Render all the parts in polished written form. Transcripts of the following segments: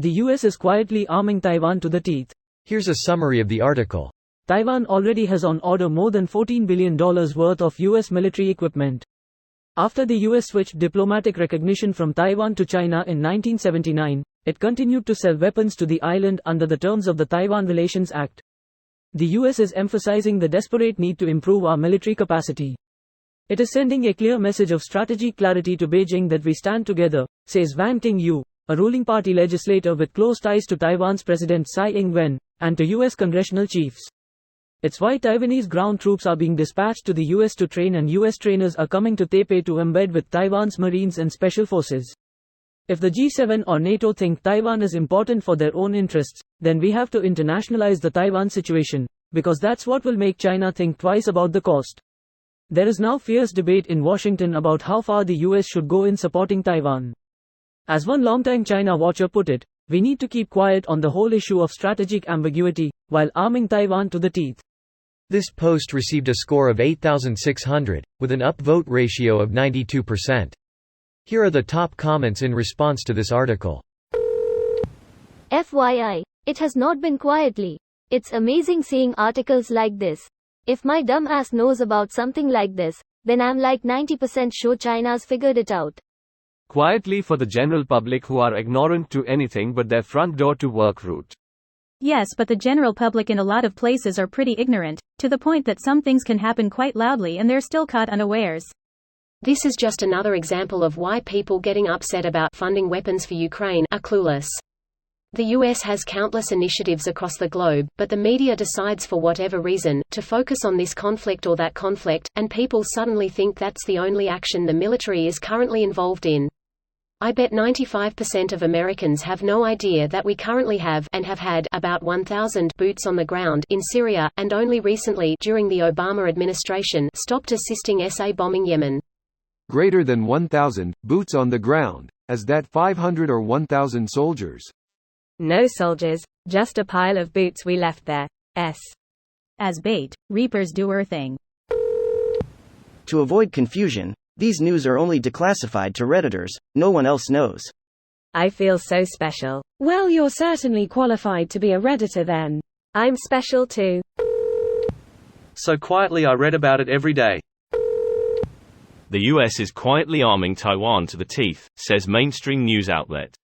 The US is quietly arming Taiwan to the teeth. Here's a summary of the article. Taiwan already has on order more than $14 billion worth of US military equipment. After the US switched diplomatic recognition from Taiwan to China in 1979, it continued to sell weapons to the island under the terms of the Taiwan Relations Act. The US is emphasizing the desperate need to improve our military capacity. It is sending a clear message of strategic clarity to Beijing that we stand together, says Wang Ting-yu, a ruling party legislator with close ties to Taiwan's President Tsai Ing-wen, and to US congressional chiefs. It's why Taiwanese ground troops are being dispatched to the US to train, and US trainers are coming to Taipei to embed with Taiwan's Marines and Special Forces. If the G7 or NATO think Taiwan is important for their own interests, then we have to internationalize the Taiwan situation, because that's what will make China think twice about the cost. There is now fierce debate in Washington about how far the US should go in supporting Taiwan. As one longtime China watcher put it, we need to keep quiet on the whole issue of strategic ambiguity, while arming Taiwan to the teeth. This post received a score of 8,600, with an upvote ratio of 92%. Here are the top comments in response to this article. FYI, it has not been quietly. It's amazing seeing articles like this. If my dumb ass knows about something like this, then I'm like 90% sure China's figured it out. Quietly for the general public who are ignorant to anything but their front door to work route. Yes, but the general public in a lot of places are pretty ignorant, to the point that some things can happen quite loudly and they're still caught unawares. This is just another example of why people getting upset about funding weapons for Ukraine are clueless. The US has countless initiatives across the globe, but the media decides for whatever reason, to focus on this conflict or that conflict, and people suddenly think that's the only action the military is currently involved in. I bet 95% of Americans have no idea that we currently have, and have had, about 1,000 boots on the ground in Syria, and only recently, during the Obama administration, stopped assisting SA bombing Yemen. Greater than 1,000 boots on the ground. Is that 500 or 1,000 soldiers? No soldiers, just a pile of boots we left there. As bait, reapers do their thing. To avoid confusion, these news are only declassified to Redditors, no one else knows. I feel so special. Well, you're certainly qualified to be a Redditor then. I'm special too. So quietly I read about it every day. The US is quietly arming Taiwan to the teeth, says mainstream news outlet.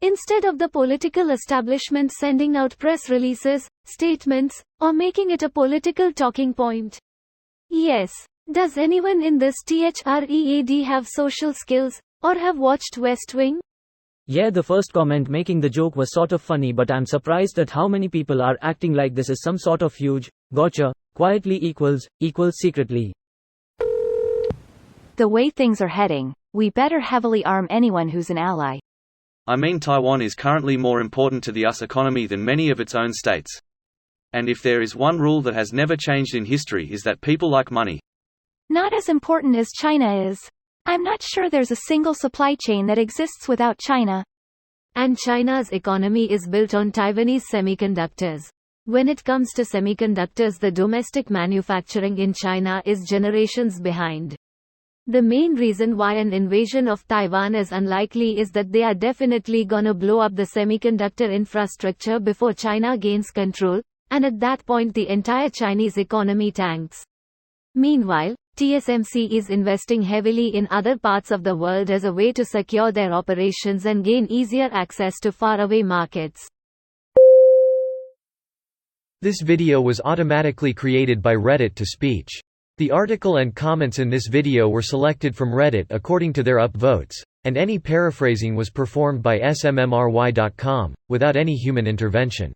Instead of the political establishment sending out press releases, statements, or making it a political talking point. Yes. Does anyone in this THREAD have social skills, or have watched West Wing? Yeah, the first comment making the joke was sort of funny, but I'm surprised at how many people are acting like this is some sort of huge, gotcha, quietly equals secretly. The way things are heading, we better heavily arm anyone who's an ally. I mean, Taiwan is currently more important to the US economy than many of its own states. And if there is one rule that has never changed in history, is that people like money. Not as important as China is. I'm not sure there's a single supply chain that exists without China. And China's economy is built on Taiwanese semiconductors. When it comes to semiconductors, the domestic manufacturing in China is generations behind. The main reason why an invasion of Taiwan is unlikely is that they are definitely gonna blow up the semiconductor infrastructure before China gains control, and at that point the entire Chinese economy tanks. Meanwhile, TSMC is investing heavily in other parts of the world as a way to secure their operations and gain easier access to faraway markets. This video was automatically created by Reddit to speech. The article and comments in this video were selected from Reddit according to their upvotes, and any paraphrasing was performed by smmry.com, without any human intervention.